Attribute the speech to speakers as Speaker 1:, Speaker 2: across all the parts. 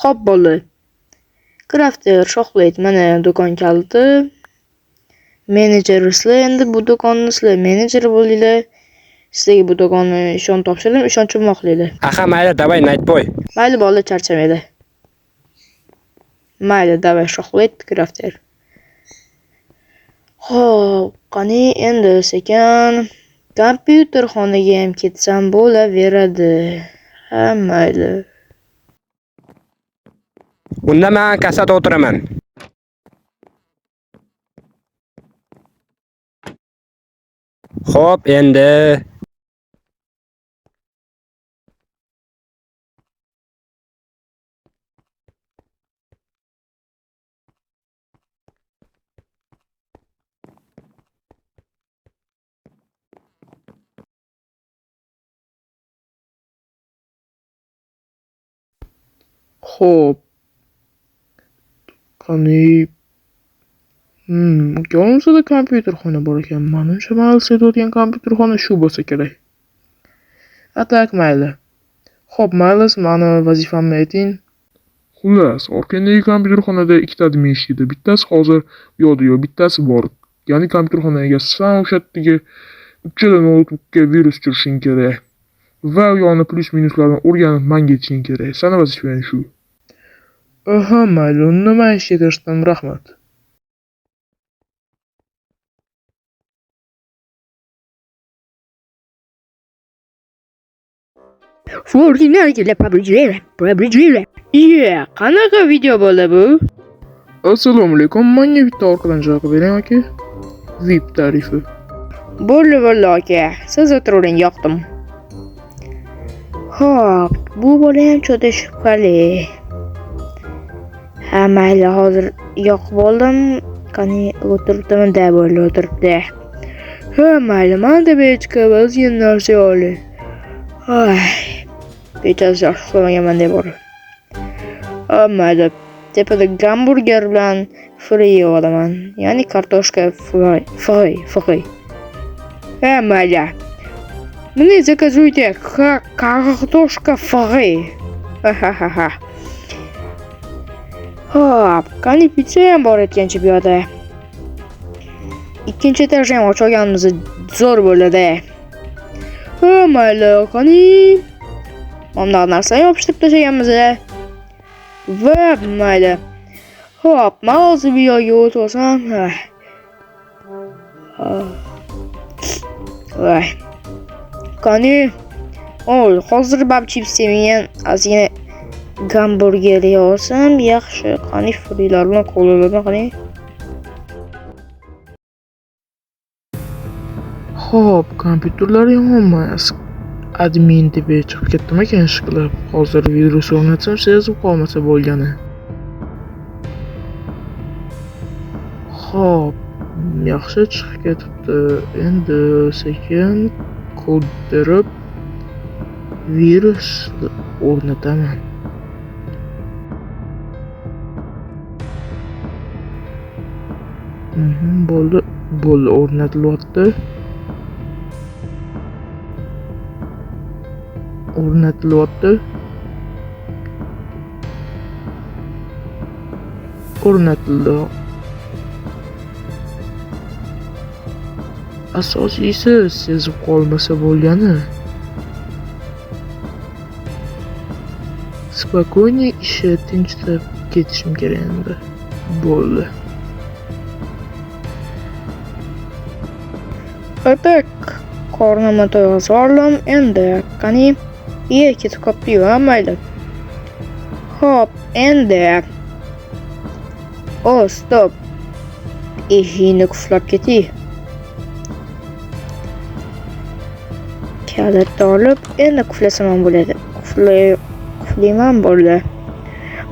Speaker 1: Xo'p bo'ldi. Crafter Chocolate mana do'kon kaliti. Menejer sizlar endi bu do'konni sizlar menejeri bo'linglar. Sizlarga bu do'konni ishon topshirdim, ishonchim oqlaylar.
Speaker 2: Aha, mayli, давай, Nightboy.
Speaker 1: Mayli bolalar charchamaylar. Mayli, давай Chocolate Crafter. Xo'p, qani endi sekin kompyuter xonaga ham ketsam bo'laveradi. Ha, mayli.
Speaker 2: Unda men kasada o'tiraman. Xo'p, endi
Speaker 3: Xo'p. Qani Yolg'izda kompyuter xona bor ekan. Menimcha mayli sotadigan kompyuter xona shu bo'lsa kerak. Atak mayli. Xo'p, mayli, mani vazifamni ayting. Xullas, orqadagi kompyuter xonada ikkita admin ishlaydi. Bittasi hozir yo'qda, bittasi bor. Ya'ni kompyuter xona egasi san o'sha yerdagi uchala notebookga virus tushirishing kerak. Va u yoqni plyus minuslarni o'rganib menga aytishing kerak. Sana vazifang shu. Aha, mayli, unda men ishga kirishdim, rahmat.
Speaker 1: Ordinariyle publicire. Qanaqa video bo'ldi bu?
Speaker 3: Assalomu alaykum. Menga bitta orqadan javob bering aka. VIP tarifi.
Speaker 1: Bo'ldi aka. Siz o'tiring, yoqdim. Xo'p, bu bola ham cho'ta shubhali. Ha, mayli, hozir yoqib oldim. Qani o'tiribdimi-da, bo'ldi, o'tiribdi. Ha, mayli, menda bechka ozgina narsa olay. Ay, bechasi yaxshi uxlamaganman deb bor. Mayli, tepada gamburger bilan free olaman. Ya'ni kartoshka free. Ha, mayli. Мне заказуйте картошка фри. Ха-ха-ха. Hop, qani pitsa ham bor ekanchi bu yerda. Ikkinchi etajni ham ochib olganimiz zo'r bo'ladi. Ha, mayli, qani mana narsani yopishtirib tashlaganmiz. Va mayli. Hop, men hozir bu yerga o'tirsam. Voy. Qani, hozir bab chips yemagan ozgina gamburger yesam yaxshi. Qani frilar bilan qo'llalarni qani.
Speaker 3: Xo'p, kompyuterlar yomonmas. Admin deb chiqib ketdim ekan ishqilib. Hozir virus o'rnatsam sezib qolmasa bo'lgani. Xo'p, yaxshi chiqib ketibdi. Endi sekin kod berib virus o'rnataman. Bo'ldi, o'rnatilyapti. O'rnatildi. Asosiysi sezib qolmasa bo'lgani. Spokojniy ishi tinchib ketishim kerak endi. Bo'ldi.
Speaker 1: Atak qornimni to'yg'izib oldim. Endi qani ketib qopti-yu, mayli. Hop, endi. Stop. Eshikni qulflab ketay. Kalitni olib, endi qulflasam bo'ladi. Qulflayman bo'ldi.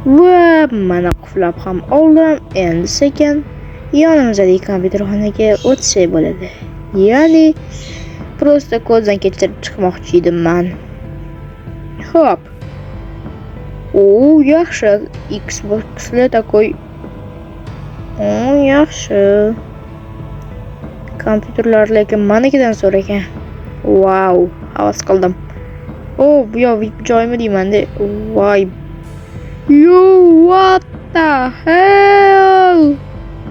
Speaker 1: Va mana qulflab ham oldim. Endi sekin yonimizdagi kompyuter xonaga o'tsak bo'ladi. Ya'ni prosta koddan kechirib chiqmoqchi edim men. Hop. Yaxshi. Xbox'lar takoy. Yaxshi. Kompyuterlar lekin menikidan so'ragan. Wow, havas qildim. Bu yoq VIP joymi deyman-da. Voy. Yo, what the hell?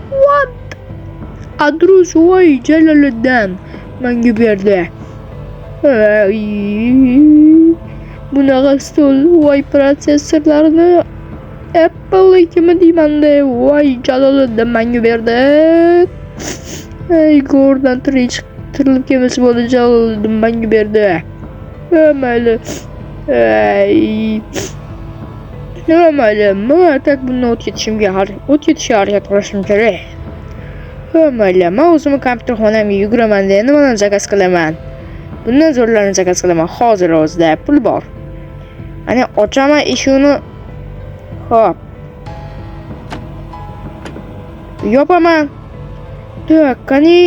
Speaker 1: What? Adrus voy Jaloliddin menga berdi. Ay, bunaqa stol voy protsessorlarni Apple kimi deymanda voy Jaloliddin menga berdi. Ey Gordon tirilib kelmasa bo'ldi Jaloliddin menga berdi. Mayli. Ey. Nima mayli, men tak bundan o'tishga harakat qilishim kerak. Mayli, men o'zimni kompyuterxonamga yuguraman deb nimalarni zakaz qilaman. Bundan zo'rlarni zakaz qilaman. Hozir o'zida pul bor. Mana ochaman eshikni. Hop. Yopaman. Tak, qani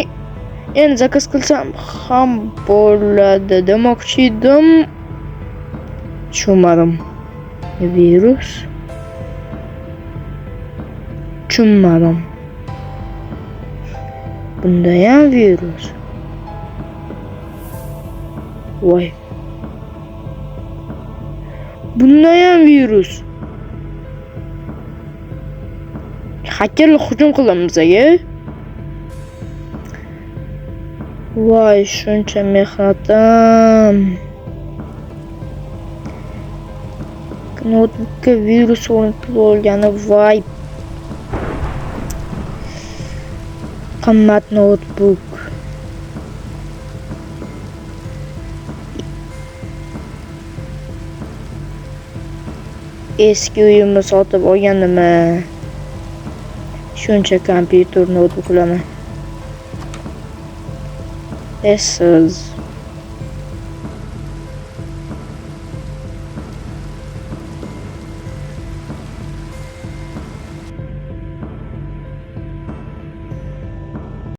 Speaker 1: endi zakaz qilsam ham bo'ladi demoqchi edim. Tushunmadim. Virus. Tushunmadim. Bunda ham virus. Voy. Bunda ham virus. Hakerlar hujum qiladi bizga. Voy, shuncha mehnatim. Notebookga virus o'rnatilib olgani voy. Qimmat notebook. Eski uyimni sotib olganimni. Shuncha kompyuter notebooklarni. Essiz.